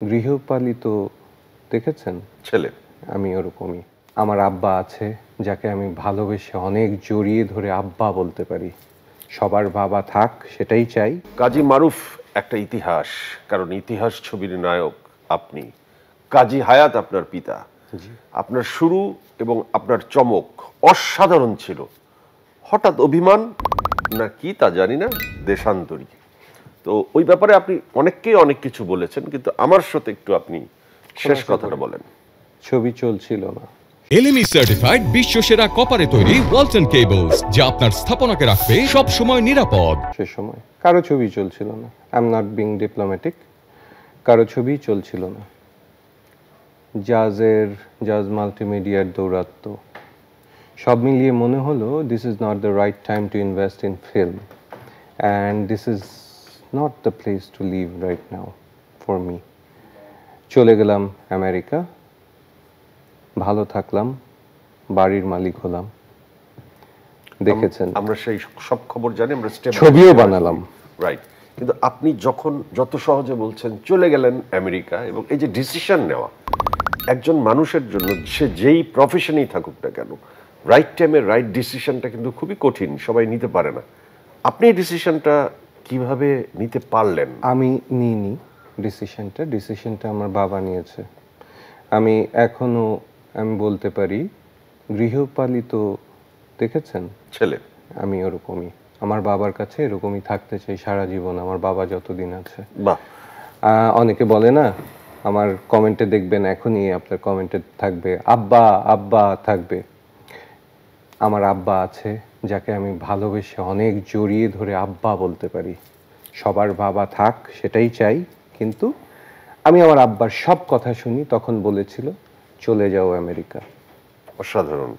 গৃহপালিত দেখেছেন? ছেলে। আমি ওরকমই। আমার আব্বা আছে, যাকে আমি ভালোবেসে অনেক জড়িয়ে ধরে আব্বা বলতে পারি। সবার বাবা থাক, সেটাই চাই। কাজী মারুফ একটা ইতিহাস, কারণ ইতিহাস ছবির নায়ক আপনি। কাজী হায়াৎ আপনার পিতা। জি। আপনার শুরু এবং আপনার চমক অসাধারণ ছিল। হঠাৎ অভিমান না কি তা জানি না, দেশান্তরী। তো ওই ব্যাপারে আপনি অনেককেই অনেক কিছু বলেছেন, কিন্তু আমার সাথে একটু আপনি শেষ কথাটা বলেন। ছবি চলছিল না। এলএমই সার্টিফাইড বিশ্বসেরা কপারে তৈরি ওয়ালটন কেবলস, যা আপনার স্থাপনাকে রাখবে সব সময় নিরাপদ। সে সময় কারো ছবি চলছিল না। I am not being diplomatic. কারো ছবি চলছিল না। জাজ মাল্টিমিডিয়ার দৌরাত্ম, সব মিলিয়ে মনে হলো this is not the right time to invest in film, and this is not the place to live right now for me. চলে গেলাম আমেরিকা, ভালো থাকলাম, বাড়ির মালিক হলাম। দেখেছেন, আমরা সেই সব খবর জানি, আমরা ছবিও বানালাম। রাইট। কিন্তু আপনি যখন যত সহজে বলছেন চলে গেলেন আমেরিকা, এবং এই যে ডিসিশন নেওয়া একজন মানুষের জন্য, সে যেই প্রফেশনেই থাকুক না কেন, রাইট টাইমে রাইট ডিসিশনটা কিন্তু খুবই কঠিন, সবাই নিতে পারে না। আপনি এই ডিসিশনটা কিভাবে নিতে পারলেন? আমি নিইনি ডিসিশনটা আমার বাবা নিয়েছে। আমি এখনো আমি বলতে পারি গৃহপালিত দেখেছেন? ছেলে। আমি ওরকমই। আমার বাবার কাছে এরকমই থাকতে চাই সারা জীবন, আমার বাবা যতদিন আছে। বাহ। অনেকে বলে না, আমার কমেন্টে দেখবেন, এখনই আপনার কমেন্টে থাকবে আব্বা আব্বা থাকবে। আমার আব্বা আছে, যাকে আমি ভালোবেসে অনেক জড়িয়ে ধরে আব্বা বলতে পারি। সবার বাবা থাক, সেটাই চাই। কিন্তু আমি আমার আব্বার সব কথা শুনি। তখন বলেছিল চলে যাও আমেরিকা। অসাধারণ।